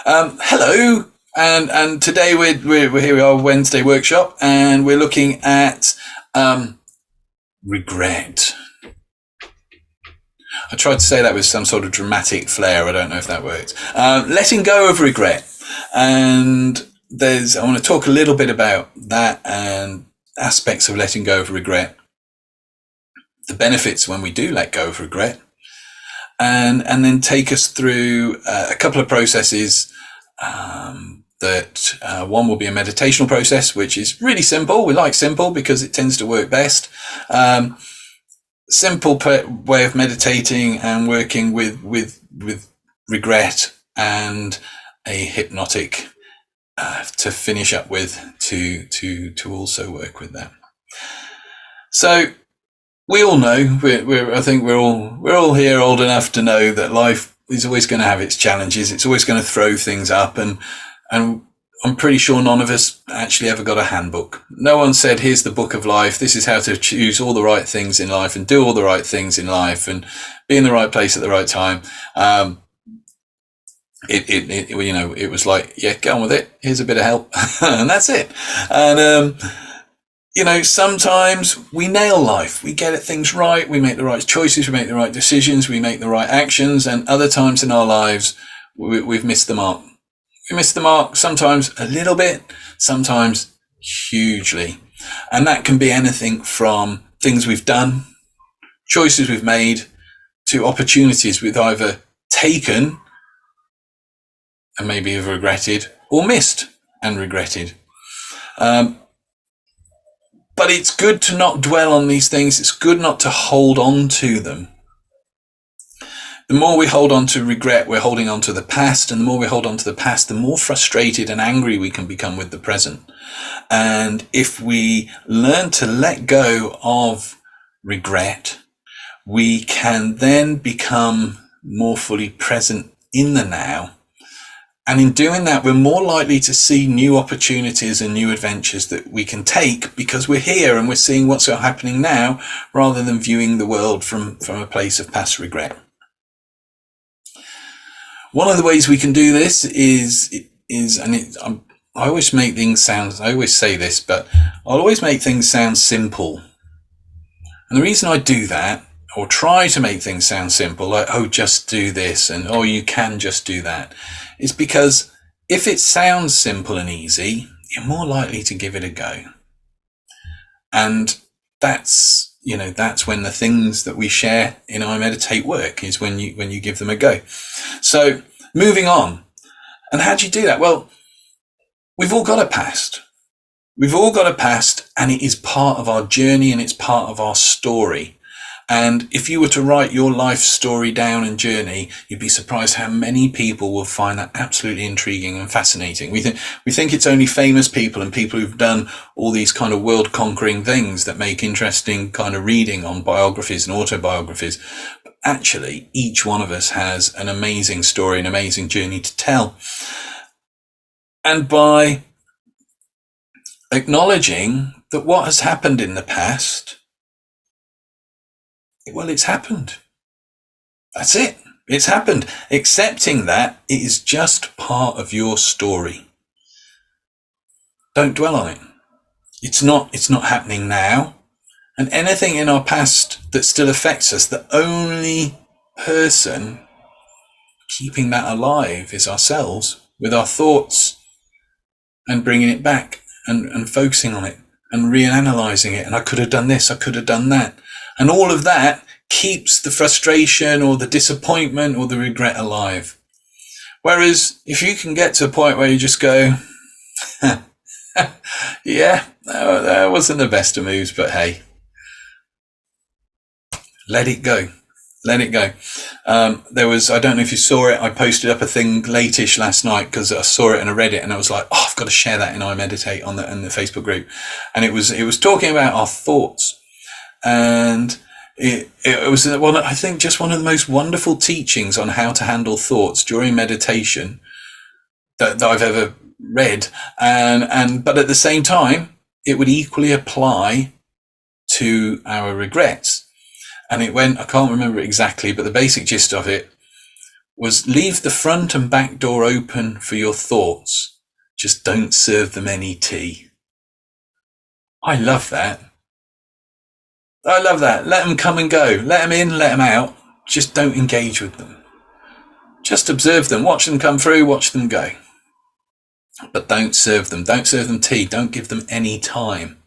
Hello, and today we're here. We are Wednesday workshop, and we're looking at regret. I tried to say that with some sort of dramatic flair. I don't know if that works. Letting go of regret, and I want to talk a little bit about that and aspects of letting go of regret, the benefits when we do let go of regret, and then take us through a couple of processes. One will be a meditational process, which is really simple. We like simple because it tends to work best. Simple way of meditating and working with regret, and a hypnotic to finish up with to also work with that. So we all know I think we're all here old enough to know that life is always going to have its challenges. It's always going to throw things up, and I'm pretty sure none of us actually ever got a handbook. No one said, here's the book of life. This is how to choose all the right things in life and do all the right things in life and be in the right place at the right time. It was like, yeah, get on with it. Here's a bit of help. And that's it. And, sometimes we nail life. We get things right. We make the right choices. We make the right decisions. We make the right actions. And other times in our lives, we've missed the mark. We miss the mark sometimes a little bit, sometimes hugely. And that can be anything from things we've done, choices we've made, to opportunities we've either taken and maybe have regretted, or missed and regretted. But it's good to not dwell on these things. It's good not to hold on to them. The more we hold on to regret, we're holding on to the past, and the more we hold on to the past, the more frustrated and angry we can become with the present. And if we learn to let go of regret, we can then become more fully present in the now. And in doing that, we're more likely to see new opportunities and new adventures that we can take, because we're here and we're seeing what's happening now, rather than viewing the world from a place of past regret. One of the ways we can do this I always make things sound, I always say this, but I'll always make things sound simple. And the reason I do that, or try to make things sound simple, like, oh, just do this, and oh, you can just do that, is because if it sounds simple and easy, you're more likely to give it a go. And that's when the things that we share in iMeditate work, is when you give them a go. So moving on. And how do you do that? Well, we've all got a past. We've all got a past, and it is part of our journey, and it's part of our story. And if you were to write your life story down and journey, you'd be surprised how many people will find that absolutely intriguing and fascinating. We think it's only famous people and people who've done all these kind of world conquering things that make interesting kind of reading on biographies and autobiographies. But actually, each one of us has an amazing story, an amazing journey to tell. And by acknowledging that what has happened in the past, well, it's happened. That's it. It's happened. Accepting that it is just part of your story. Don't dwell on it. It's not happening now. And anything in our past that still affects us, the only person keeping that alive is ourselves, with our thoughts, and bringing it back and focusing on it and reanalyzing it. And I could have done this, I could have done that. And all of that keeps the frustration or the disappointment or the regret alive. Whereas if you can get to a point where you just go, yeah, that wasn't the best of moves, but hey, let it go. Let it go. I don't know if you saw it, I posted up a thing late-ish last night because I saw it and I read it, and I was like, oh, I've got to share that in iMeditate in the Facebook group. And it was talking about our thoughts. And it was I think just one of the most wonderful teachings on how to handle thoughts during meditation that I've ever read. But at the same time, it would equally apply to our regrets. And it went, I can't remember exactly, but the basic gist of it was leave the front and back door open for your thoughts. Just don't serve them any tea. I love that. I love that. Let them come and go. Let them in, let them out. Just don't engage with them. Just observe them. Watch them come through, watch them go. But don't serve them. Don't serve them tea. Don't give them any time.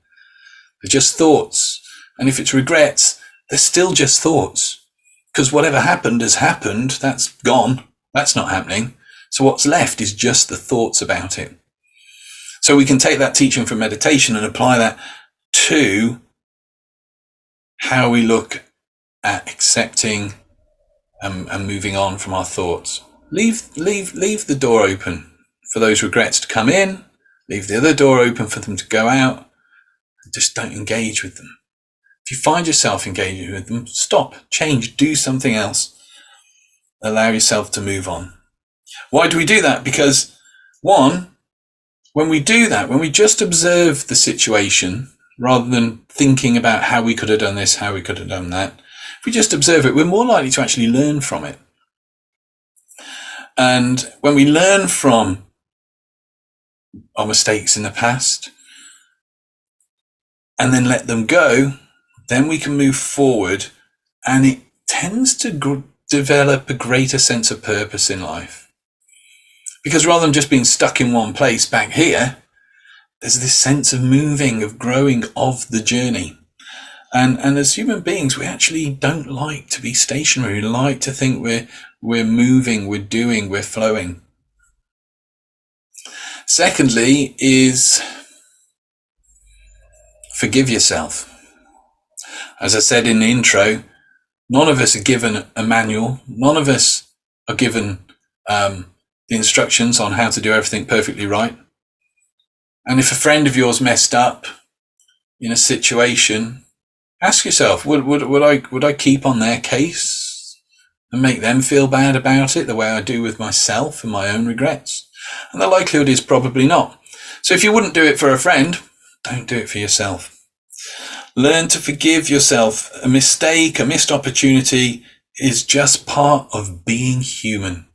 They're just thoughts. And if it's regrets, they're still just thoughts. Because whatever happened has happened. That's gone. That's not happening. So what's left is just the thoughts about it. So we can take that teaching from meditation and apply that to how we look at accepting and moving on from our thoughts. Leave the door open for those regrets to come in. Leave the other door open for them to go out. Just don't engage with them. If you find yourself engaging with them, stop, change, do something else. Allow yourself to move on. Why do we do that? Because one, when we do that, when we just observe the situation, rather than thinking about how we could have done this, how we could have done that, if we just observe it, we're more likely to actually learn from it. And when we learn from our mistakes in the past and then let them go, then we can move forward, and it tends to develop a greater sense of purpose in life. Because rather than just being stuck in one place back here, there's this sense of moving, of growing, of the journey. And as human beings, we actually don't like to be stationary. We like to think we're moving, we're doing, we're flowing. Secondly is forgive yourself. As I said in the intro, none of us are given a manual. None of us are given the instructions on how to do everything perfectly right. And if a friend of yours messed up in a situation, ask yourself, would I keep on their case and make them feel bad about it the way I do with myself and my own regrets? And the likelihood is probably not. So if you wouldn't do it for a friend, don't do it for yourself. Learn to forgive yourself. A mistake, a missed opportunity is just part of being human.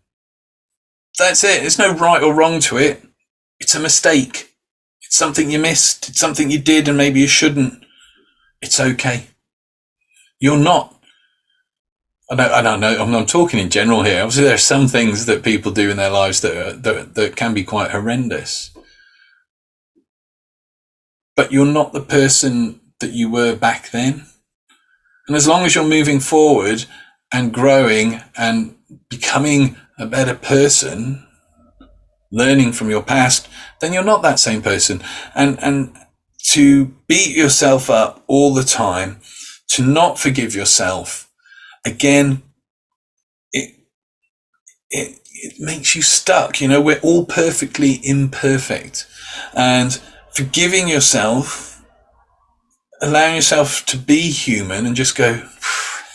That's it. There's no right or wrong to it. It's a mistake. It's something you missed. It's something you did and maybe you shouldn't. It's okay. You're not. I don't know. I'm talking in general here. Obviously, there are some things that people do in their lives that can be quite horrendous. But you're not the person that you were back then. And as long as you're moving forward and growing and becoming a better person, learning from your past, then you're not that same person. And to beat yourself up all the time, to not forgive yourself, again, it makes you stuck. You know, we're all perfectly imperfect. And forgiving yourself, allowing yourself to be human and just go,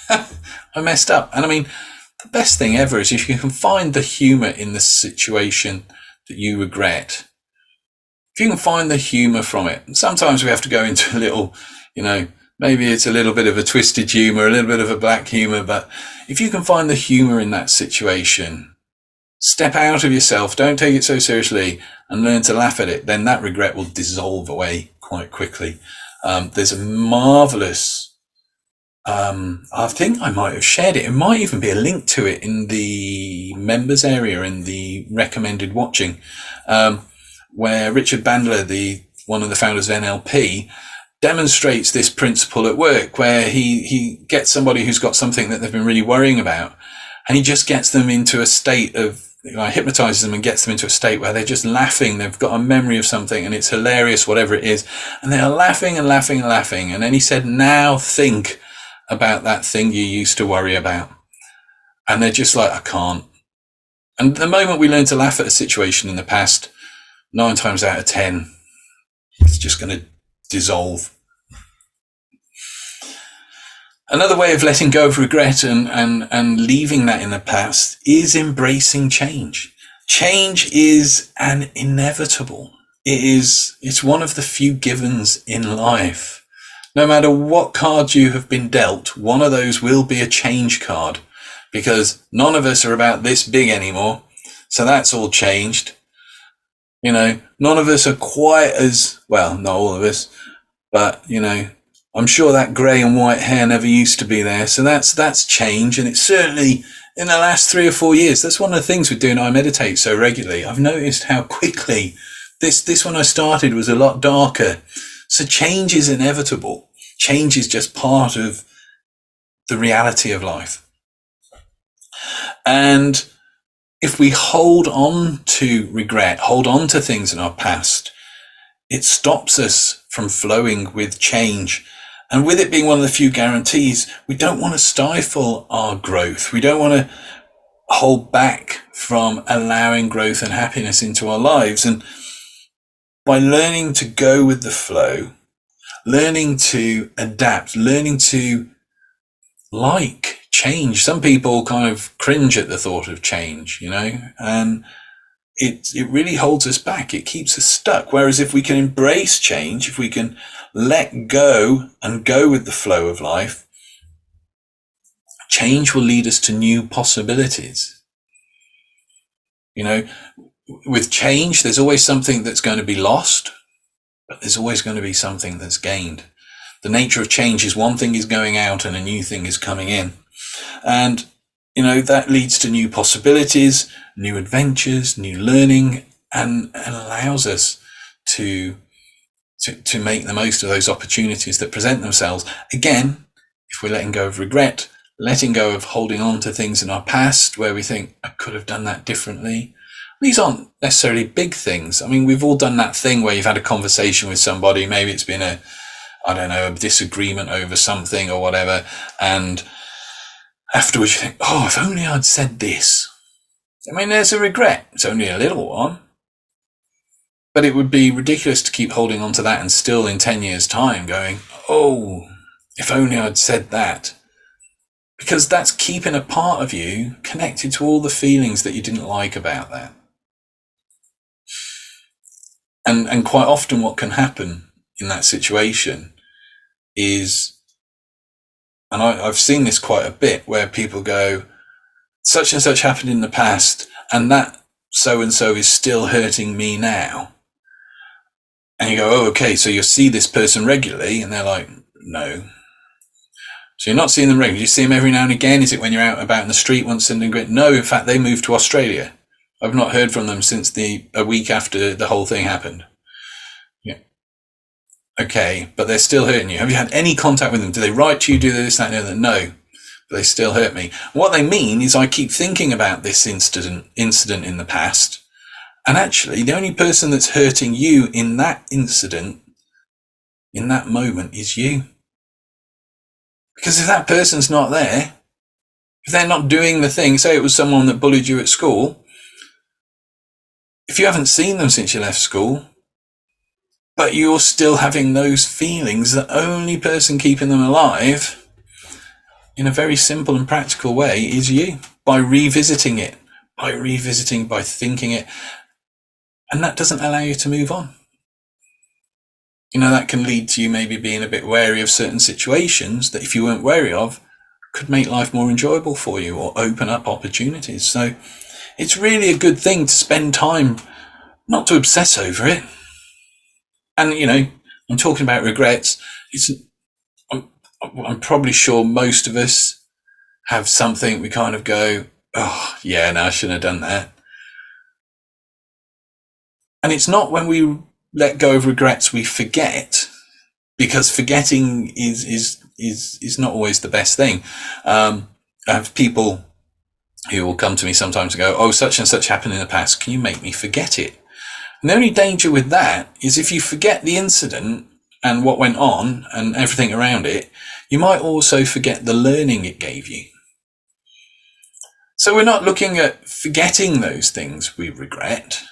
I messed up. And I mean, the best thing ever is if you can find the humor in the situation that you regret. If you can find the humor from it. And sometimes we have to go into a little, maybe it's a little bit of a twisted humor, a little bit of a black humor, but if you can find the humor in that situation, step out of yourself, don't take it so seriously, and learn to laugh at it, then that regret will dissolve away quite quickly. There's a marvelous, I think I might have shared it. It might even be a link to it in the members area in the recommended watching, where Richard Bandler, one of the founders of NLP, demonstrates this principle at work, where he gets somebody who's got something that they've been really worrying about, and he just gets them into a state of, hypnotizes them and gets them into a state where they're just laughing. They've got a memory of something and it's hilarious, whatever it is. And they're laughing and laughing and laughing. And then he said, now think about that thing you used to worry about. And they're just like, I can't. And the moment we learn to laugh at a situation in the past, 9 times out of 10, it's just going to dissolve. Another way of letting go of regret and leaving that in the past is embracing change. Change is an inevitable. It's one of the few givens in life. No matter what card you have been dealt, one of those will be a change card. because none of us are about this big anymore. So that's all changed. None of us are quite as, well, not all of us, but, I'm sure that grey and white hair never used to be there. So that's changed. And it's certainly in the last 3 or 4 years, that's one of the things with doing iMeditate so regularly. I've noticed how quickly this when I started was a lot darker. So change is inevitable. Change is just part of the reality of life. And if we hold on to regret, hold on to things in our past, it stops us from flowing with change. And with it being one of the few guarantees, we don't want to stifle our growth. We don't want to hold back from allowing growth and happiness into our lives. And by learning to go with the flow, learning to adapt, learning to like change. Some people kind of cringe at the thought of change, and it really holds us back. It keeps us stuck. Whereas if we can embrace change, if we can let go and go with the flow of life, change will lead us to new possibilities. With change, there's always something that's going to be lost, but there's always going to be something that's gained. The nature of change is one thing is going out and a new thing is coming in. And, that leads to new possibilities, new adventures, new learning, and allows us to make the most of those opportunities that present themselves. Again, if we're letting go of regret, letting go of holding on to things in our past where we think, I could have done that differently. These aren't necessarily big things. I mean, we've all done that thing where you've had a conversation with somebody, maybe it's been a disagreement over something or whatever, and afterwards you think, oh, if only I'd said this. I mean, there's a regret. It's only a little one. But it would be ridiculous to keep holding on to that and still in 10 years' time going, oh, if only I'd said that. Because that's keeping a part of you connected to all the feelings that you didn't like about that. And quite often what can happen in that situation is, and I've seen this quite a bit, where people go, such and such happened in the past, and that so-and-so is still hurting me now. And you go, oh, okay, so you'll see this person regularly, and they're like, no. So you're not seeing them regularly. You see them every now and again. Is it when you're out about in the street once in the No, in fact, they moved to Australia. I've not heard from them since a week after the whole thing happened. Yeah. Okay, but they're still hurting you. Have you had any contact with them? Do they write to you? Do they this, that, and the other? No, but they still hurt me. What they mean is I keep thinking about this incident in the past, and actually the only person that's hurting you in that incident, in that moment, is you. Because if that person's not there, if they're not doing the thing, say it was someone that bullied you at school, if you haven't seen them since you left school, but you're still having those feelings, the only person keeping them alive in a very simple and practical way is you, by revisiting it, by thinking it. And that doesn't allow you to move on. That can lead to you maybe being a bit wary of certain situations that if you weren't wary of, could make life more enjoyable for you or open up opportunities. So it's really a good thing to spend time, not to obsess over it. And, I'm talking about regrets. I'm probably sure most of us have something we kind of go, oh, yeah, no, I shouldn't have done that. And it's not when we let go of regrets we forget, because forgetting is not always the best thing. I have people who will come to me sometimes and go, oh, such and such happened in the past. Can you make me forget it? And the only danger with that is if you forget the incident and what went on and everything around it, you might also forget the learning it gave you. So we're not looking at forgetting those things we regret,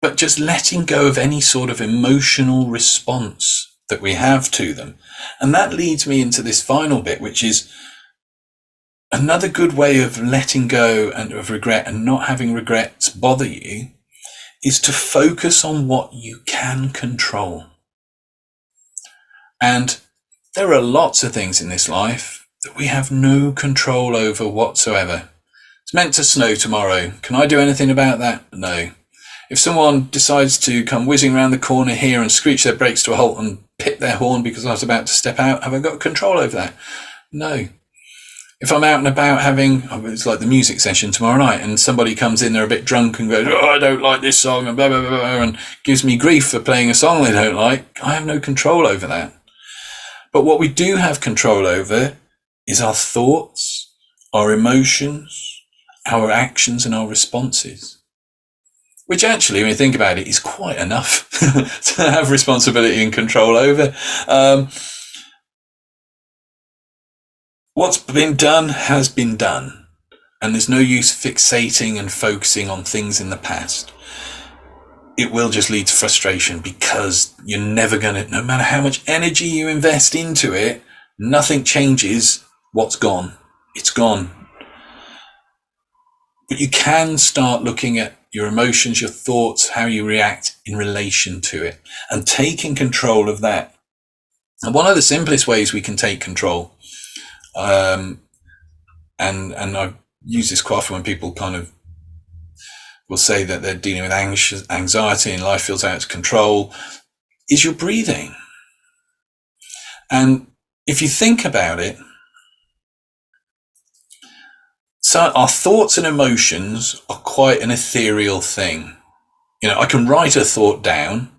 but just letting go of any sort of emotional response that we have to them. And that leads me into this final bit, which is another good way of letting go and of regret and not having regrets bother you is to focus on what you can control. And there are lots of things in this life that we have no control over whatsoever. It's meant to snow tomorrow. Can I do anything about that? No. If someone decides to come whizzing around the corner here and screech their brakes to a halt and pip their horn because I was about to step out, have I got control over that? No. If I'm out and about having, it's like the music session tomorrow night, and somebody comes in, they're a bit drunk and goes, I don't like this song, and blah, blah, blah, blah, and gives me grief for playing a song they don't like, I have no control over that. But what we do have control over is our thoughts, our emotions, our actions, and our responses. Which actually, when you think about it, is quite enough to have responsibility and control over. What's been done has been done, and there's no use fixating and focusing on things in the past. It will just lead to frustration because you're never going to, no matter how much energy you invest into it, nothing changes what's gone. It's gone. But you can start looking at your emotions, your thoughts, how you react in relation to it, and taking control of that. And one of the simplest ways we can take control, and I've used this quite often when people kind of will say that they're dealing with anxiety and life feels out of control, is your breathing. And if you think about it, so our thoughts and emotions are quite an ethereal thing. I can write a thought down.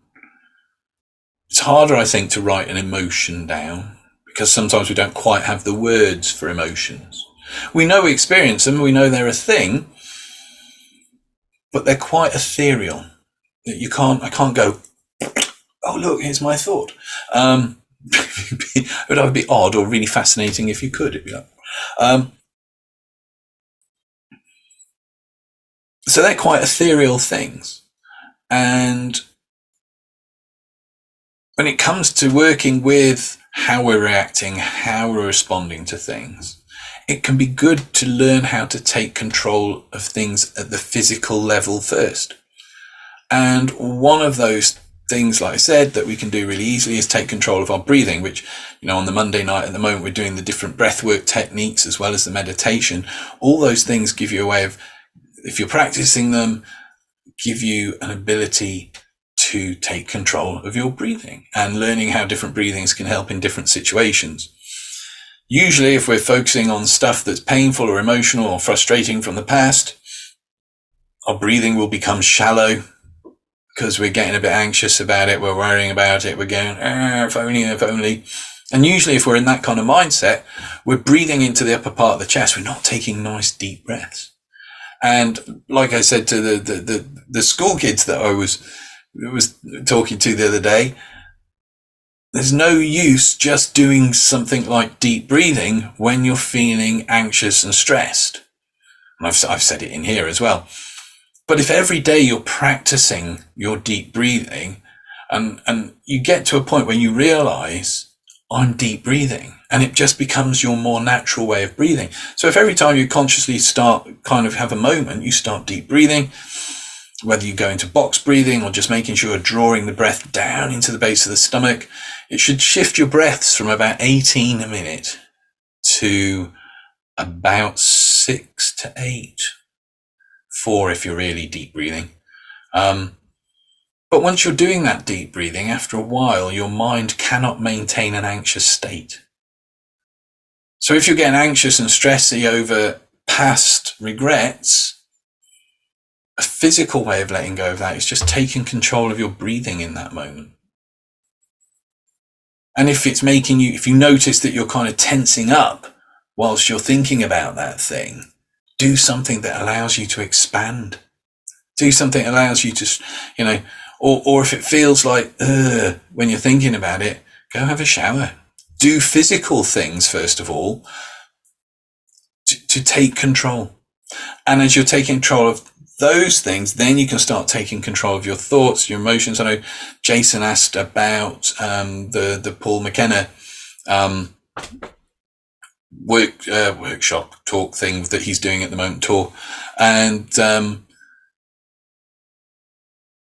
It's harder, I think, to write an emotion down because sometimes we don't quite have the words for emotions. We know we experience them, we know they're a thing, but they're quite ethereal. I can't go, oh look, here's my thought. It would either be odd or really fascinating if you could. It'd be like, so they're quite ethereal things. And when it comes to working with how we're reacting, how we're responding to things, it can be good to learn how to take control of things at the physical level first. And one of those things, like I said, that we can do really easily is take control of our breathing, which, on the Monday night at the moment, we're doing the different breathwork techniques as well as the meditation. All those things give you a way of, if you're practicing them, give you an ability to take control of your breathing and learning how different breathings can help in different situations. Usually, if we're focusing on stuff that's painful or emotional or frustrating from the past, our breathing will become shallow because we're getting a bit anxious about it, we're worrying about it, we're going, if only, if only. And usually if we're in that kind of mindset, we're breathing into the upper part of the chest, we're not taking nice deep breaths. And like I said to the school kids that I was talking to the other day, there's no use just doing something like deep breathing when you're feeling anxious and stressed. And I've said it in here as well. But if every day you're practicing your deep breathing and you get to a point where you realize I'm deep breathing and it just becomes your more natural way of breathing. So if every time you consciously kind of have a moment, you start deep breathing, whether you go into box breathing or just making sure you're drawing the breath down into the base of the stomach, it should shift your breaths from about 18 a minute to about 6 to 8, 4 if you're really deep breathing. But once you're doing that deep breathing, after a while, your mind cannot maintain an anxious state. So if you're getting anxious and stressy over past regrets, a physical way of letting go of that is just taking control of your breathing in that moment. And if it's making you, if you notice that you're kind of tensing up whilst you're thinking about that thing, do something that allows you to expand. Do something that allows you to, or if it feels like, when you're thinking about it, go have a shower. Do physical things, first of all, to take control. And as you're taking control of those things, then you can start taking control of your thoughts, your emotions. I know Jason asked about the Paul McKenna workshop talk thing that he's doing at the moment, tour. And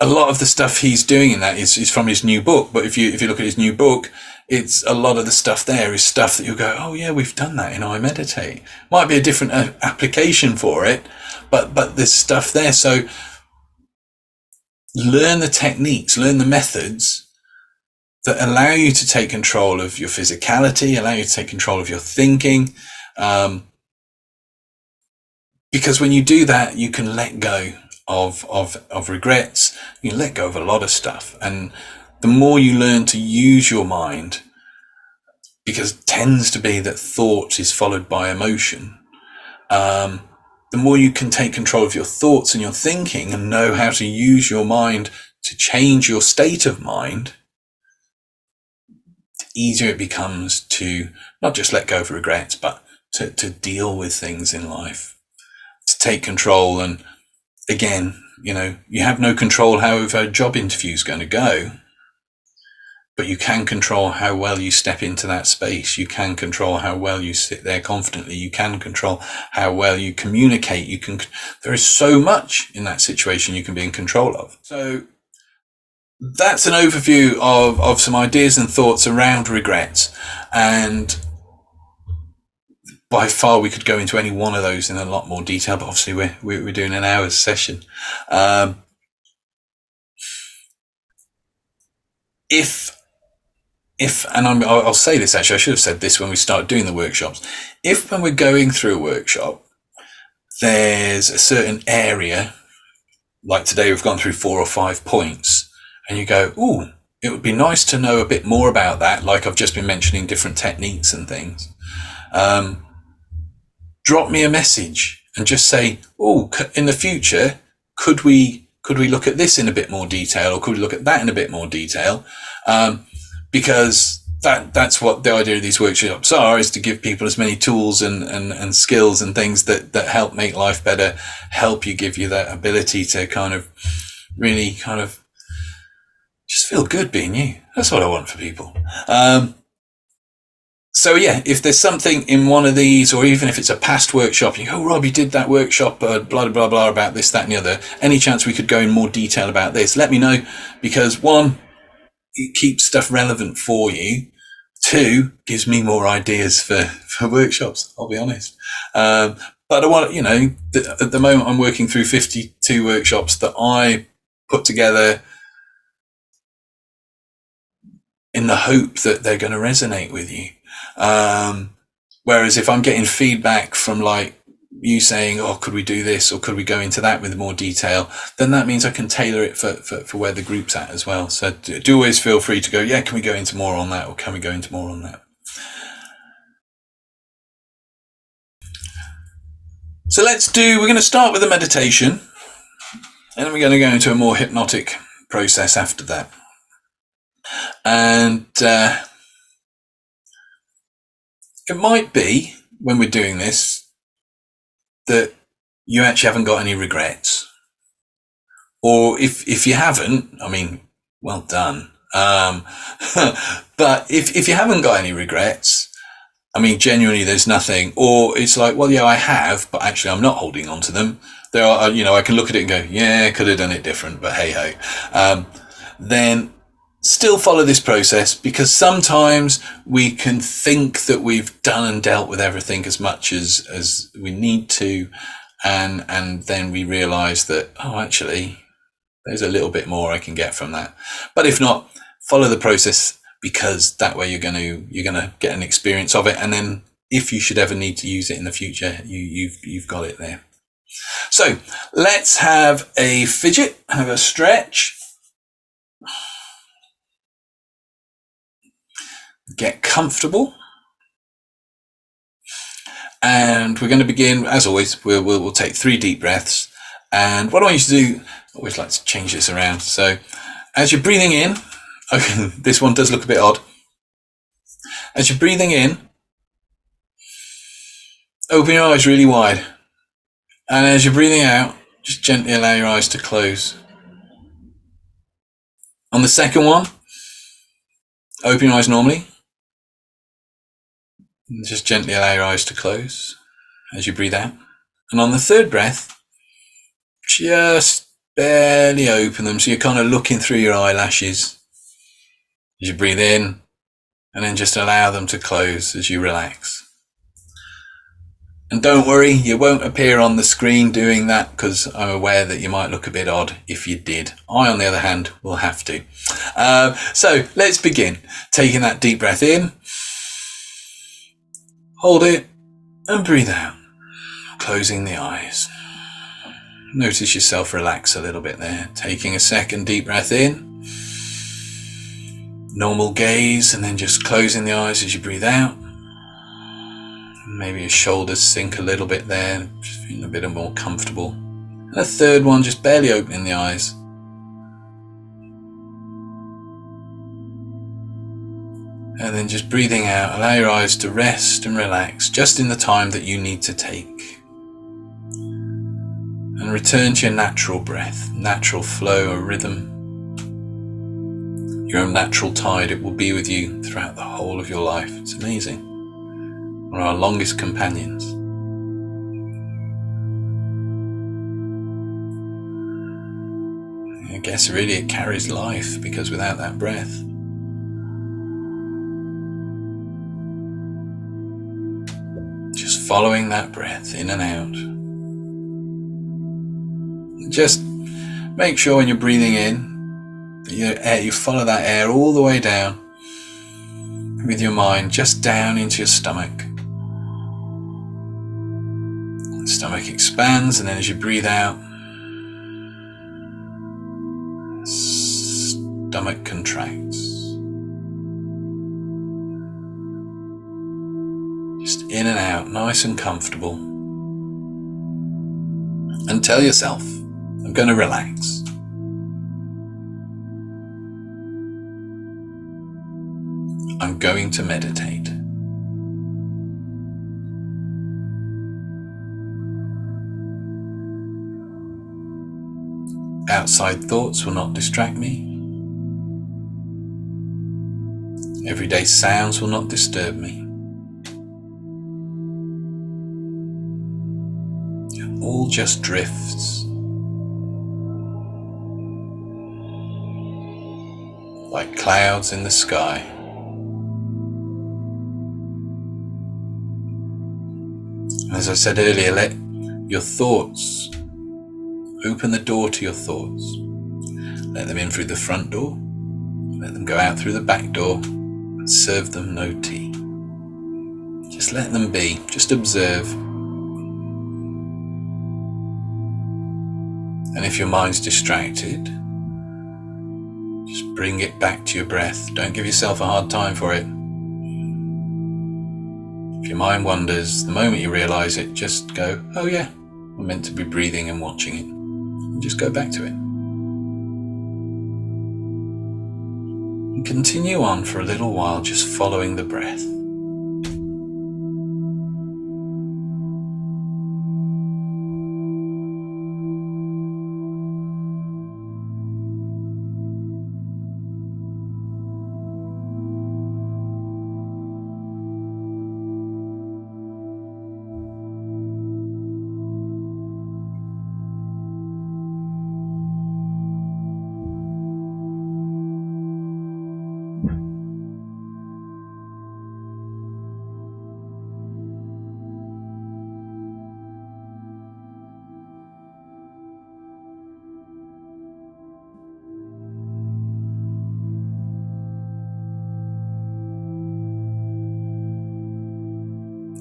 a lot of the stuff he's doing in that is from his new book. But if you look at his new book, it's a lot of the stuff there is stuff that you'll go, oh yeah, we've done that in iMeditate. Might be a different application for it, but there's stuff there. So learn the techniques, learn the methods that allow you to take control of your physicality, allow you to take control of your thinking. Because when you do that, you can let go of regrets. You can let go of a lot of stuff. And the more you learn to use your mind, because it tends to be that thought is followed by emotion, the more you can take control of your thoughts and your thinking and know how to use your mind to change your state of mind, the easier it becomes to not just let go of regrets, but to deal with things in life, to take control. And again, you have no control how a job interview is going to go, but you can control how well you step into that space. You can control how well you sit there confidently. You can control how well you communicate. There is so much in that situation you can be in control of. So that's an overview of some ideas and thoughts around regrets. And by far we could go into any one of those in a lot more detail, but obviously we're doing an hour's session. I'll say this, actually, I should have said this when we started doing the workshops. If when we're going through a workshop, there's a certain area, like today we've gone through 4 or 5 points, and you go, ooh, it would be nice to know a bit more about that, like I've just been mentioning different techniques and things. Drop me a message and just say, oh, in the future, could we look at this in a bit more detail, or could we look at that in a bit more detail? Because that's what the idea of these workshops are, is to give people as many tools and skills and things that help make life better, help you, give you that ability to kind of really kind of just feel good being you. That's what I want for people. So yeah, if there's something in one of these, or even if it's a past workshop, you go, oh, Rob, you did that workshop, blah, blah, blah, about this, that, and the other. Any chance we could go in more detail about this? Let me know, because 1, it keeps stuff relevant for you. 2, gives me more ideas for workshops, I'll be honest. But I want, at the moment I'm working through 52 workshops that I put together in the hope that they're going to resonate with you. Whereas if I'm getting feedback from like you saying, oh, could we do this, or could we go into that with more detail, then that means I can tailor it for where the group's at as well. So do always feel free to go, yeah, can we go into more on that, or can we go into more on that? So we're going to start with a meditation, and then we're going to go into a more hypnotic process after that. And it might be, when we're doing this, that you actually haven't got any regrets. Or if you haven't, I mean, well done. But if you haven't got any regrets, I mean, genuinely there's nothing. Or it's like, well, yeah, I have, but actually I'm not holding on to them. There are, I can look at it and go, yeah, could have done it different, but hey ho. Then still follow this process, because sometimes we can think that we've done and dealt with everything as much as we need to, and then we realize that, oh, actually there's a little bit more I can get from that. But if not, follow the process, because that way you're going to get an experience of it, and then if you should ever need to use it in the future, you've got it there. So let's have a fidget, have a stretch. Get comfortable, and we're going to begin, as always, we'll take 3 deep breaths. And what I want you to do, I always like to change this around, so as you're breathing in, okay, this one does look a bit odd. As you're breathing in, open your eyes really wide, and as you're breathing out, just gently allow your eyes to close. On the second one, open your eyes normally, and just gently allow your eyes to close as you breathe out. And on the third breath, just barely open them. So you're kind of looking through your eyelashes as you breathe in, and then just allow them to close as you relax. And don't worry, you won't appear on the screen doing that, because I'm aware that you might look a bit odd if you did. I, on the other hand, will have to. So let's begin. Taking that deep breath in, hold it, and breathe out. Closing the eyes. Notice yourself relax a little bit there. Taking a second deep breath in, normal gaze, and then just closing the eyes as you breathe out. Maybe your shoulders sink a little bit there, just feeling a bit more comfortable. And a third one, just barely opening the eyes. And then just breathing out, allow your eyes to rest and relax just in the time that you need to take. And return to your natural breath, natural flow or rhythm. Your own natural tide, it will be with you throughout the whole of your life. It's amazing. One of our longest companions. I guess really it carries life, because without that breath, just following that breath in and out. Just make sure when you're breathing in that you follow that air all the way down with your mind, just down into your stomach. The stomach expands, and then as you breathe out, stomach contracts. Just in and out, nice and comfortable. And tell yourself, I'm going to relax. I'm going to meditate. Outside thoughts will not distract me. Everyday sounds will not disturb me. All just drifts, like clouds in the sky. As I said earlier, let your thoughts, open the door to your thoughts. Let them in through the front door, let them go out through the back door, but serve them no tea. Just let them be, just observe. And if your mind's distracted, just bring it back to your breath. Don't give yourself a hard time for it. If your mind wanders, the moment you realise it, just go, oh yeah, I'm meant to be breathing and watching it. And just go back to it. And continue on for a little while, just following the breath.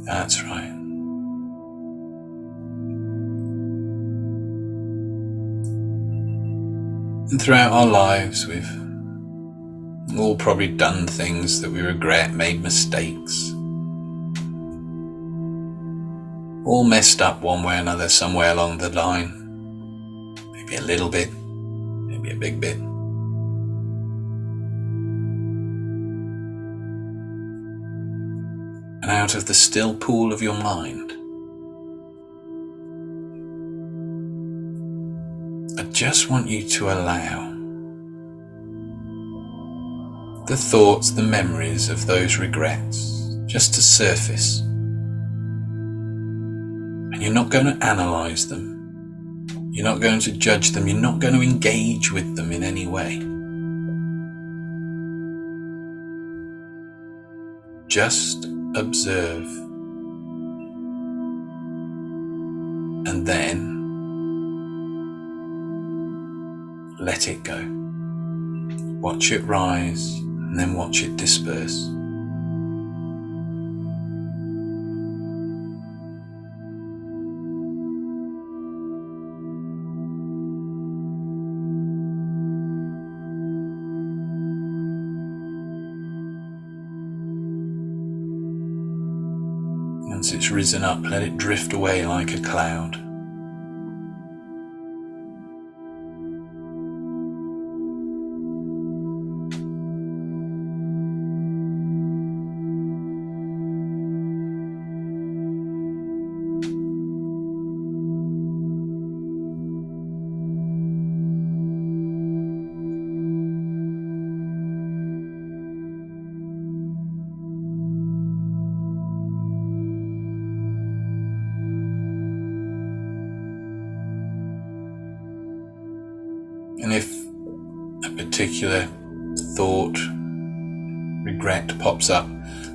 That's right. And throughout our lives, we've all probably done things that we regret, made mistakes. All messed up one way or another, somewhere along the line. Maybe a little bit, maybe a big bit. And out of the still pool of your mind, I just want you to allow the thoughts, the memories of those regrets just to surface. And you're not going to analyse them. You're not going to judge them. You're not going to engage with them in any way. Just observe. And then let it go. Watch it rise and then watch it disperse. Once it's risen up, let it drift away like a cloud. And if a particular thought, regret pops up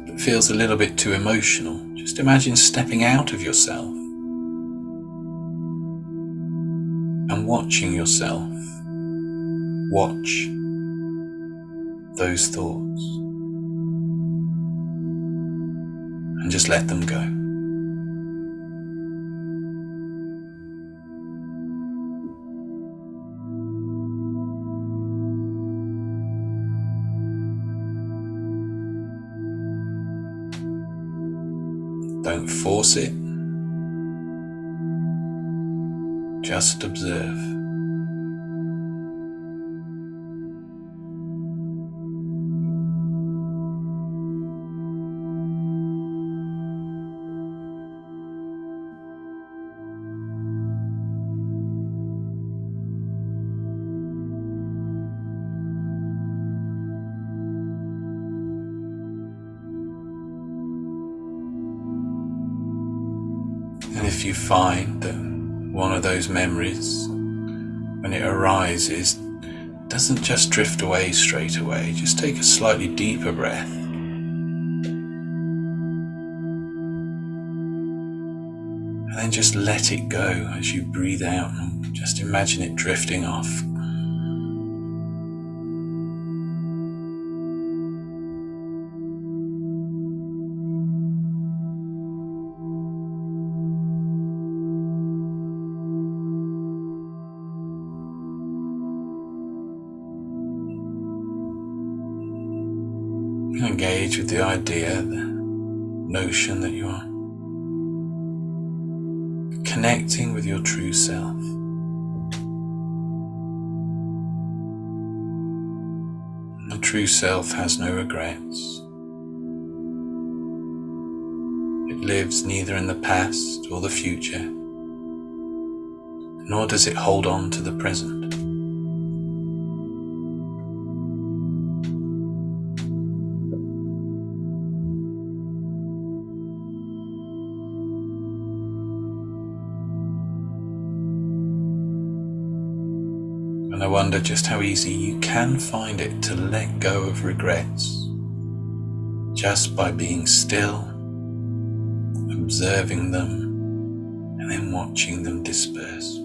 that feels a little bit too emotional, just imagine stepping out of yourself and watching yourself watch those thoughts and just let them go. Don't force it. Just observe. And if you find that one of those memories, when it arises, doesn't just drift away straight away, just take a slightly deeper breath. And then just let it go as you breathe out and just imagine it drifting off. Engage with the idea, the notion that you are connecting with your true self. The true self has no regrets. It lives neither in the past or the future, nor does it hold on to the present. And I wonder just how easy you can find it to let go of regrets just by being still, observing them, and then watching them disperse.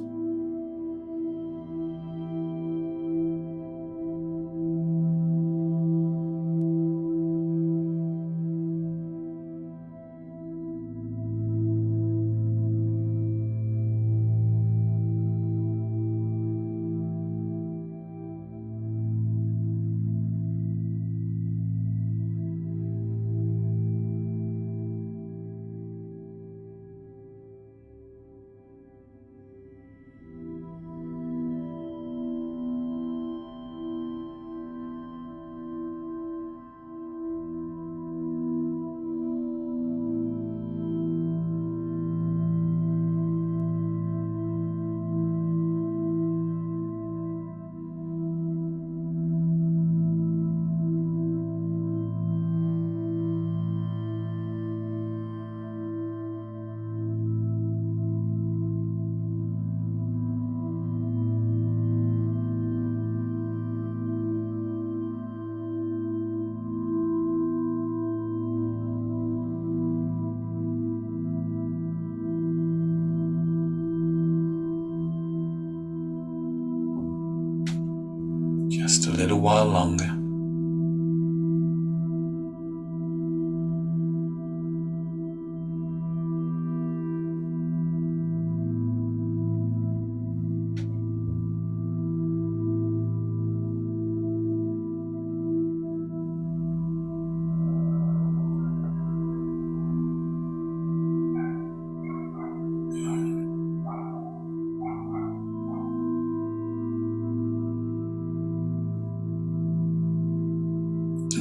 just a little while longer.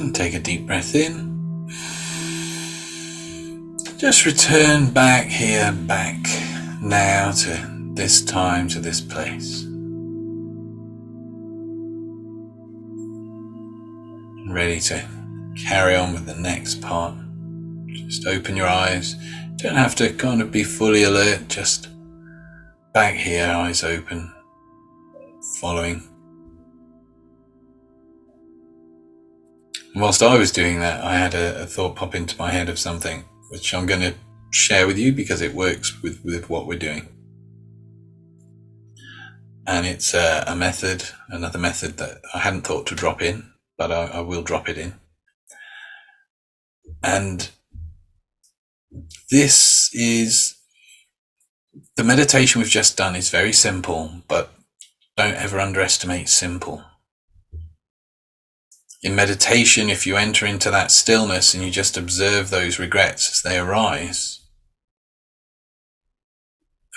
And take a deep breath in. Just return back here, back now to this time, to this place. Ready to carry on with the next part. Just open your eyes. Don't have to kind of be fully alert, just back here, eyes open, following. Whilst I was doing that, I had a thought pop into my head of something which I'm going to share with you because it works with what we're doing. And it's a method, another method that I hadn't thought to drop in, but I will drop it in. And this is, the meditation we've just done is very simple, but don't ever underestimate simple. In meditation, if you enter into that stillness and you just observe those regrets as they arise,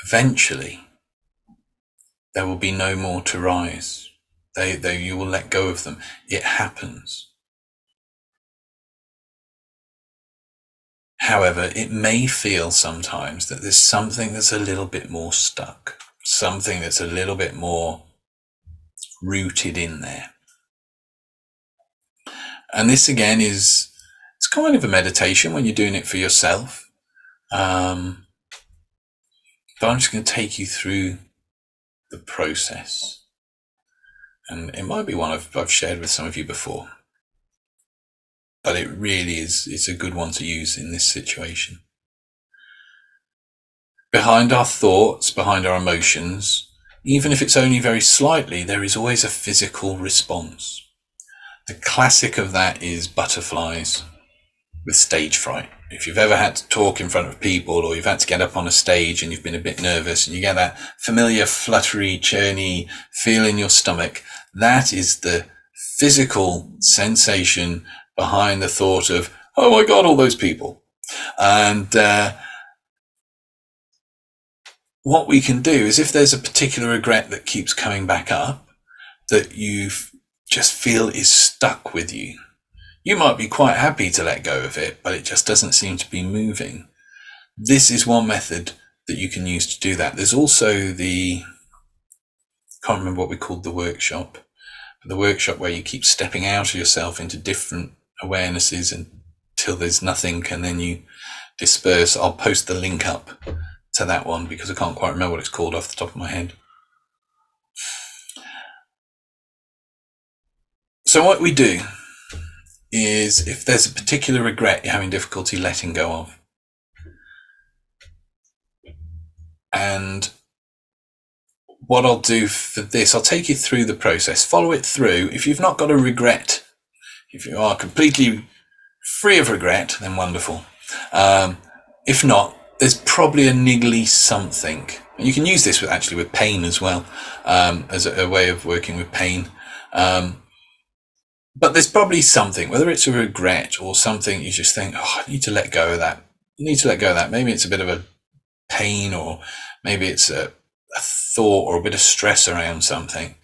eventually there will be no more to rise. You will let go of them. It happens. However, it may feel sometimes that there's something that's a little bit more stuck, something that's a little bit more rooted in there. And this again it's kind of a meditation when you're doing it for yourself. But I'm just going to take you through the process. And it might be one I've shared with some of you before. But it really is, it's a good one to use in this situation. Behind our thoughts, behind our emotions, even if it's only very slightly, there is always a physical response. The classic of that is butterflies with stage fright. If you've ever had to talk in front of people or you've had to get up on a stage and you've been a bit nervous and you get that familiar fluttery, churny feel in your stomach, that is the physical sensation behind the thought of, oh my God, all those people. And what we can do is if there's a particular regret that keeps coming back up, that you just feel is stuck with you, you might be quite happy to let go of it, but it just doesn't seem to be moving. This is one method that you can use to do that. There's also I can't remember what we called the workshop where you keep stepping out of yourself into different awarenesses until there's nothing, and then you disperse. I'll post the link up to that one because I can't quite remember what it's called off the top of my head. So what we do is, if there's a particular regret you're having difficulty letting go of, and what I'll do for this, I'll take you through the process, follow it through. If you've not got a regret, if you are completely free of regret, then wonderful. If not, there's probably a niggly something. And you can use this with pain as well, as a way of working with pain. But there's probably something, whether it's a regret or something you just think, oh, I need to let go of that. You need to let go of that. Maybe it's a bit of a pain, or maybe it's a thought or a bit of stress around something.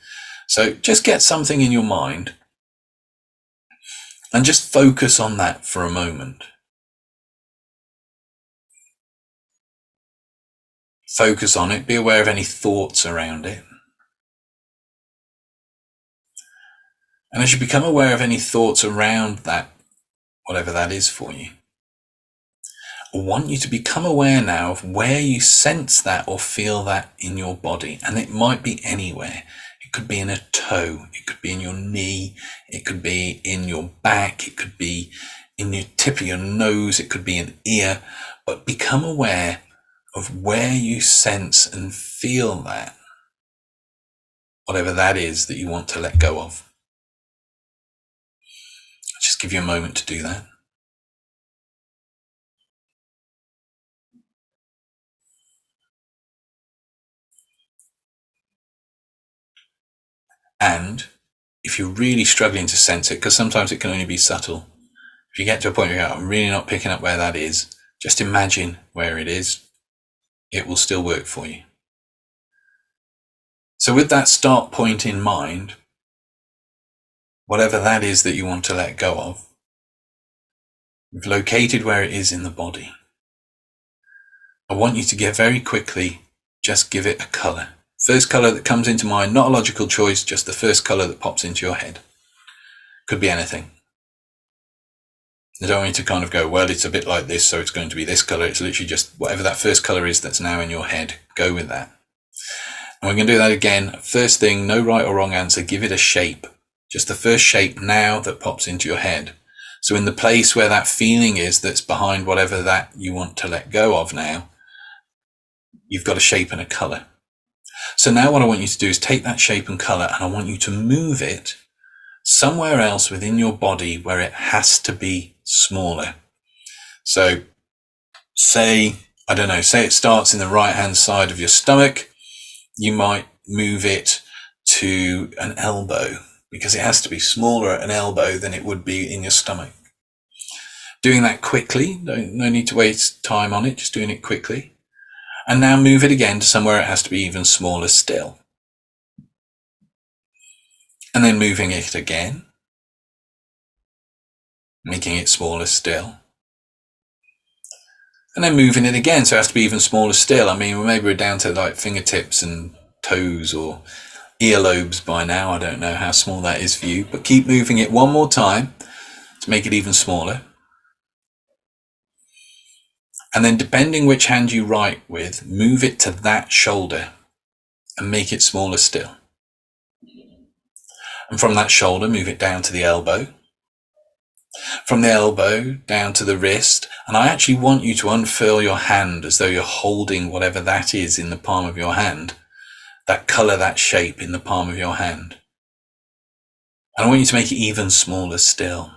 So just get something in your mind and just focus on that for a moment. Focus on it. Be aware of any thoughts around it. And as you become aware of any thoughts around that, whatever that is for you, I want you to become aware now of where you sense that or feel that in your body. And it might be anywhere. It could be in a toe. It could be in your knee. It could be in your back. It could be in your tip of your nose. It could be an ear. But become aware of where you sense and feel that, whatever that is that you want to let go of. Just give you a moment to do that. And if you're really struggling to sense it, because sometimes it can only be subtle, if you get to a point where you go, I'm really not picking up where that is, just imagine where it is. It will still work for you. So with that start point in mind, whatever that is that you want to let go of, you've located where it is in the body. I want you to get very quickly, just give it a colour. First colour that comes into mind, not a logical choice, just the first colour that pops into your head. Could be anything. I don't want you to kind of go, well, it's a bit like this, so it's going to be this colour. It's literally just whatever that first colour is that's now in your head. Go with that. And we're going to do that again. First thing, no right or wrong answer. Give it a shape. Just the first shape now that pops into your head. So in the place where that feeling is that's behind whatever that you want to let go of now, you've got a shape and a colour. So now what I want you to do is take that shape and colour and I want you to move it somewhere else within your body where it has to be smaller. So say it starts in the right hand side of your stomach. You might move it to an elbow because it has to be smaller at an elbow than it would be in your stomach. Doing that quickly, no need to waste time on it, just doing it quickly. And now move it again to somewhere it has to be even smaller still. And then moving it again, making it smaller still. And then moving it again, so it has to be even smaller still. I mean, maybe we're down to like fingertips and toes or earlobes by now. I don't know how small that is for you, but keep moving it one more time to make it even smaller. And then depending which hand you write with, move it to that shoulder and make it smaller still. And from that shoulder, move it down to the elbow. From the elbow down to the wrist. And I actually want you to unfurl your hand as though you're holding whatever that is in the palm of your hand. That colour, that shape in the palm of your hand. And I want you to make it even smaller still.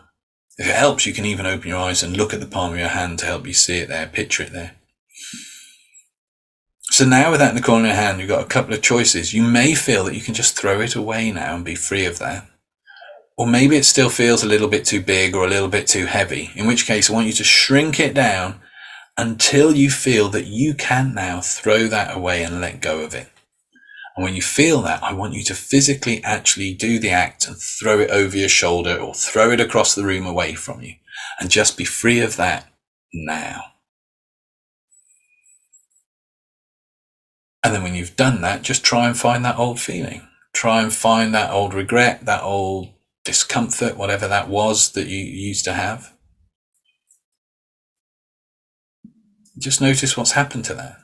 If it helps, you can even open your eyes and look at the palm of your hand to help you see it there, picture it there. So now with that in the corner of your hand, you've got a couple of choices. You may feel that you can just throw it away now and be free of that. Or maybe it still feels a little bit too big or a little bit too heavy, in which case I want you to shrink it down until you feel that you can now throw that away and let go of it. And when you feel that, I want you to physically actually do the act and throw it over your shoulder or throw it across the room away from you and just be free of that now. And then when you've done that, just try and find that old feeling. Try and find that old regret, that old discomfort, whatever that was that you used to have. Just notice what's happened to that.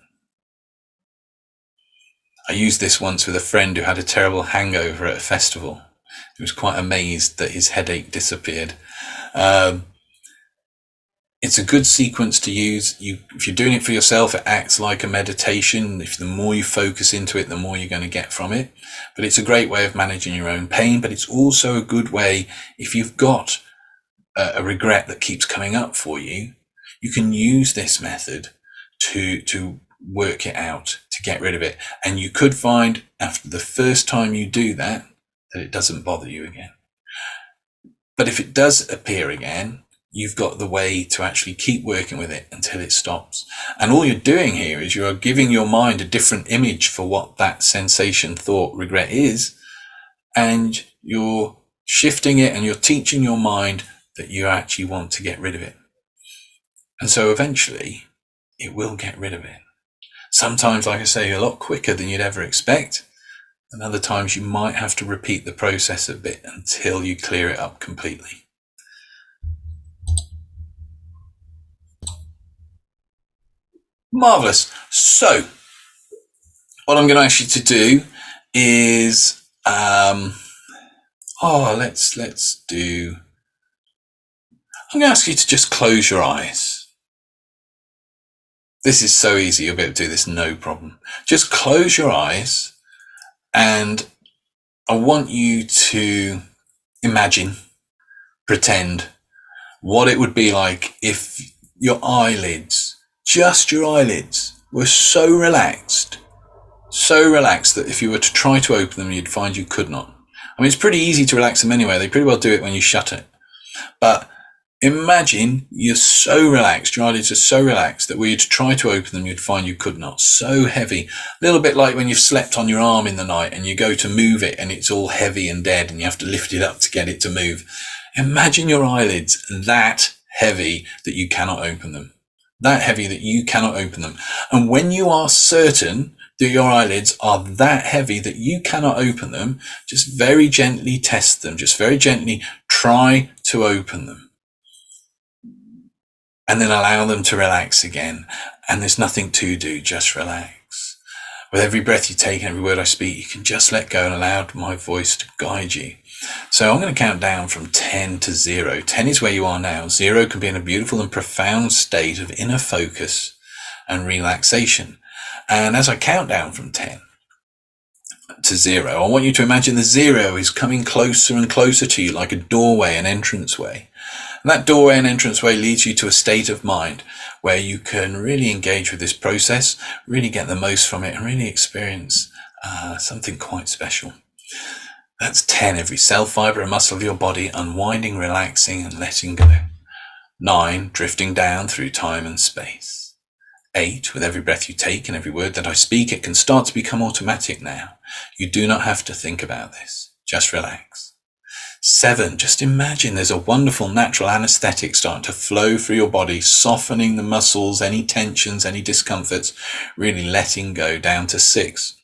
I used this once with a friend who had a terrible hangover at a festival. He was quite amazed that his headache disappeared. It's a good sequence to use. If you're doing it for yourself, it acts like a meditation. If the more you focus into it, the more you're going to get from it. But it's a great way of managing your own pain. But it's also a good way, if you've got a regret that keeps coming up for you, you can use this method to work it out, to get rid of it. And you could find after the first time you do that it doesn't bother you again. But if it does appear again, you've got the way to actually keep working with it until it stops. And all you're doing here is you're giving your mind a different image for what that sensation, thought, regret is. And you're shifting it and you're teaching your mind that you actually want to get rid of it. And so eventually it will get rid of it. Sometimes, like I say, a lot quicker than you'd ever expect. And other times you might have to repeat the process a bit until you clear it up completely. Marvelous. So what I'm going to ask you to do is, let's do, I'm going to ask you to just close your eyes. This is so easy. You'll be able to do this, no problem. Just close your eyes and I want you to imagine, pretend what it would be like if your eyelids, just your eyelids, were so relaxed that if you were to try to open them, you'd find you could not. I mean, it's pretty easy to relax them anyway. They pretty well do it when you shut it. But imagine you're so relaxed, your eyelids are so relaxed that were you to try to open them, you'd find you could not. So heavy. A little bit like when you've slept on your arm in the night and you go to move it and it's all heavy and dead and you have to lift it up to get it to move. Imagine your eyelids that heavy that you cannot open them. That heavy that you cannot open them. And when you are certain that your eyelids are that heavy that you cannot open them, just very gently test them. Just very gently try to open them. And then allow them to relax again. And there's nothing to do, just relax. With every breath you take and every word I speak, you can just let go and allow my voice to guide you. So I'm going to count down from 10 to 0. 10 is where you are now. 0 can be in a beautiful and profound state of inner focus and relaxation. And as I count down from 10 to 0, I want you to imagine the 0 is coming closer and closer to you like a doorway, an entranceway. And that doorway and entranceway leads you to a state of mind where you can really engage with this process, really get the most from it, and really experience something quite special. That's 10, every cell fiber and muscle of your body unwinding, relaxing, and letting go. 9, drifting down through time and space. 8, with every breath you take and every word that I speak, it can start to become automatic now. You do not have to think about this. Just relax. 7, just imagine there's a wonderful natural anesthetic starting to flow through your body, softening the muscles, any tensions, any discomforts, really letting go. Down to 6.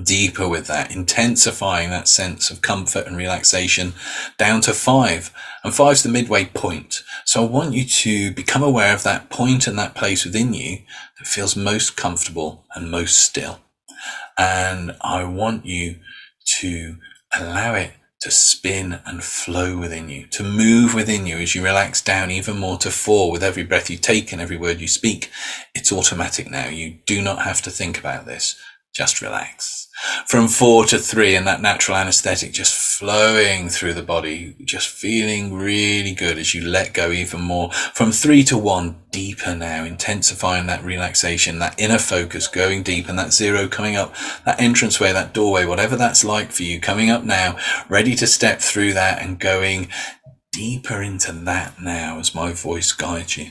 Deeper with that, intensifying that sense of comfort and relaxation. Down to 5, and 5's the midway point. So I want you to become aware of that point and that place within you that feels most comfortable and most still. And I want you to allow it to spin and flow within you, to move within you as you relax down even more to 4. With every breath you take and every word you speak, it's automatic now. You do not have to think about this. Just relax. From 4 to 3, and that natural anesthetic just flowing through the body, just feeling really good as you let go even more. From 3 to 1, deeper now, intensifying that relaxation, that inner focus, going deep, and that 0 coming up, that entranceway, that doorway, whatever that's like for you, coming up now, ready to step through that and going deeper into that now as my voice guides you.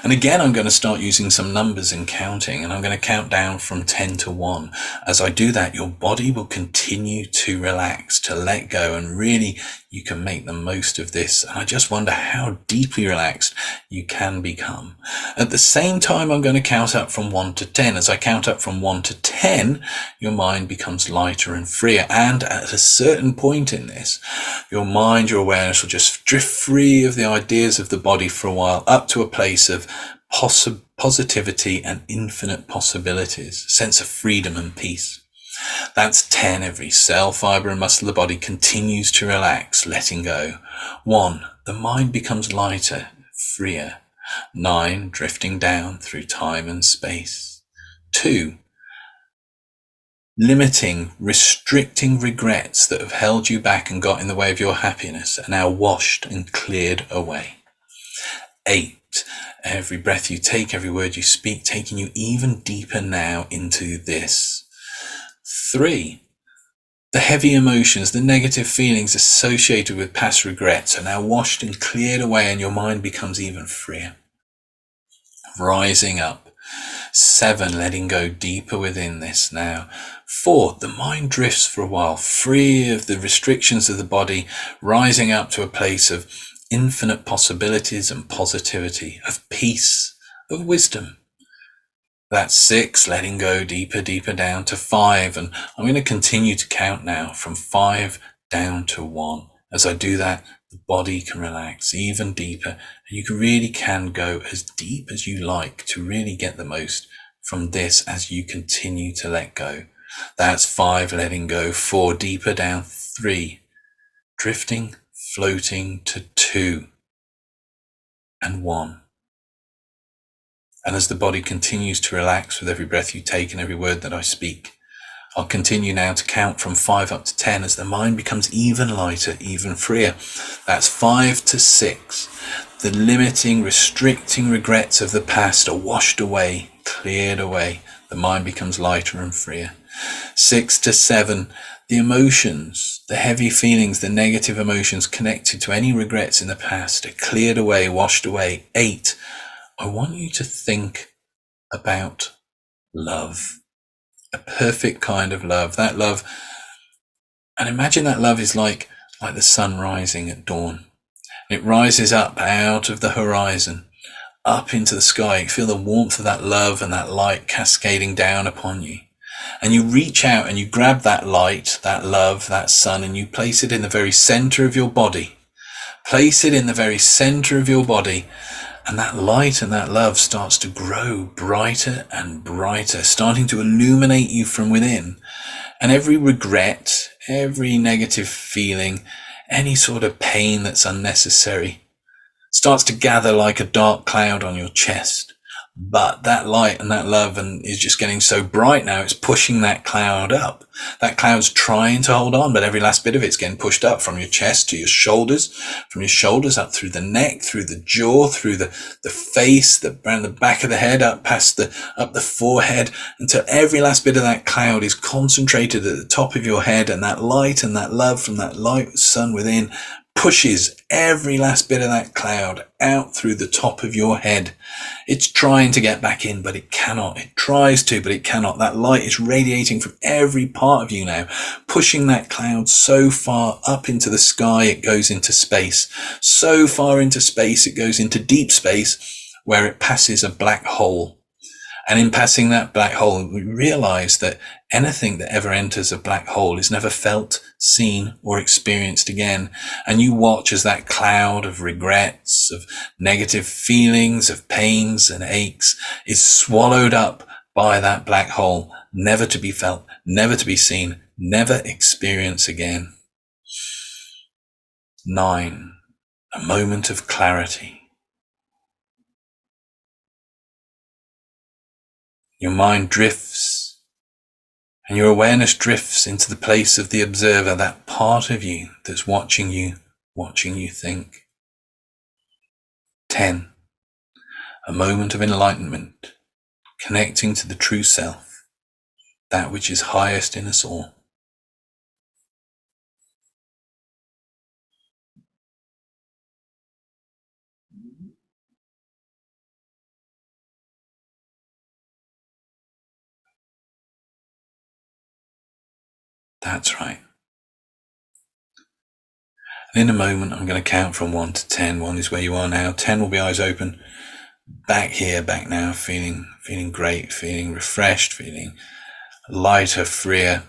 And again, I'm going to start using some numbers and counting, and I'm going to count down from 10 to 1. As I do that, your body will continue to relax, to let go, and really you can make the most of this. And I just wonder how deeply relaxed you can become. At the same time, I'm going to count up from 1 to 10. As I count up from 1 to 10, your mind becomes lighter and freer. And at a certain point in this, your mind, your awareness will just drift free of the ideas of the body for a while, up to a place of positivity and infinite possibilities, a sense of freedom and peace. That's 10. Every cell, fiber, and muscle of the body continues to relax, letting go. 1, the mind becomes lighter, freer. 9, drifting down through time and space. 2, limiting, restricting regrets that have held you back and got in the way of your happiness are now washed and cleared away. 8, every breath you take, every word you speak, taking you even deeper now into this. 3, the heavy emotions, the negative feelings associated with past regrets are now washed and cleared away, and your mind becomes even freer. Rising up. 7, letting go deeper within this now. 4, the mind drifts for a while, free of the restrictions of the body, rising up to a place of infinite possibilities and positivity, of peace, of wisdom. That's 6, letting go deeper, deeper down to 5. And I'm going to continue to count now from 5 down to 1. As I do that, the body can relax even deeper, and you really can go as deep as you like to really get the most from this as you continue to let go. That's 5, letting go. 4, deeper down. 3, drifting, floating to 2 and 1. And as the body continues to relax with every breath you take and every word that I speak, I'll continue now to count from 5 up to 10 as the mind becomes even lighter, even freer. That's 5 to 6. The limiting, restricting regrets of the past are washed away, cleared away. The mind becomes lighter and freer. 6 to 7. The emotions, the heavy feelings, the negative emotions connected to any regrets in the past are cleared away, washed away. 8. I want you to think about love. A perfect kind of love. That love, and imagine that love is like the sun rising at dawn. It rises up out of the horizon, up into the sky. You feel the warmth of that love and that light cascading down upon you. And you reach out and you grab that light, that love, that sun, and you place it in the very center of your body. Place it in the very center of your body. And that light and that love starts to grow brighter and brighter, starting to illuminate you from within. And every regret, every negative feeling, any sort of pain that's unnecessary starts to gather like a dark cloud on your chest. But that light and that love is just getting so bright now, it's pushing that cloud up. That cloud's trying to hold on, but every last bit of it's getting pushed up from your chest to your shoulders, from your shoulders up through the neck, through the jaw, through the face, around the back of the head, up the forehead, until every last bit of that cloud is concentrated at the top of your head, and that light and that love from that light sun within pushes every last bit of that cloud out through the top of your head. It's trying to get back in, but it cannot. It tries to, but it cannot. That light is radiating from every part of you now, pushing that cloud so far up into the sky, it goes into space. So far into space, it goes into deep space, where it passes a black hole. And in passing that black hole, we realize that anything that ever enters a black hole is never felt, seen, or experienced again. And you watch as that cloud of regrets, of negative feelings, of pains and aches is swallowed up by that black hole, never to be felt, never to be seen, never experienced again. 9. A moment of clarity. Your mind drifts, and your awareness drifts into the place of the observer, that part of you that's watching you think. 10. A moment of enlightenment, connecting to the true self, that which is highest in us all. That's right. And in a moment, I'm going to count from 1 to 10. 1 is where you are now. 10 will be eyes open. Back here, back now, feeling great, feeling refreshed, feeling lighter, freer.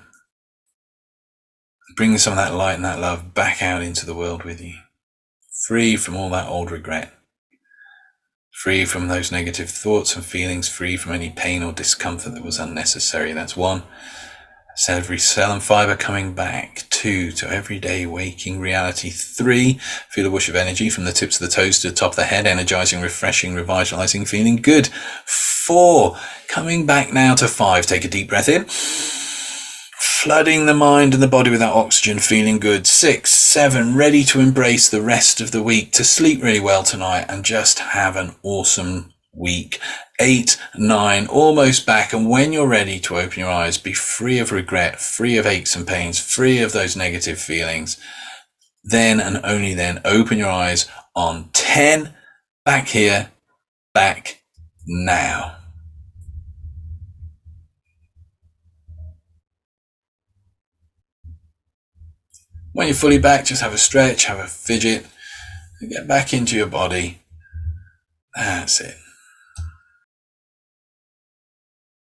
Bringing some of that light and that love back out into the world with you. Free from all that old regret. Free from those negative thoughts and feelings. Free from any pain or discomfort that was unnecessary. That's 1. That's every cell and fiber coming back. 2, to everyday waking reality. 3, feel a whoosh of energy from the tips of the toes to the top of the head, energizing, refreshing, revitalizing, feeling good. 4, coming back now to 5. Take a deep breath in, flooding the mind and the body with that oxygen, feeling good. 6, 7, ready to embrace the rest of the week, to sleep really well tonight and just have an awesome week. 8, 9, almost back, and when you're ready to open your eyes, be free of regret, free of aches and pains, free of those negative feelings. Then and only then open your eyes on 10, back here, back now. When you're fully back, just have a stretch, have a fidget, get back into your body. That's it.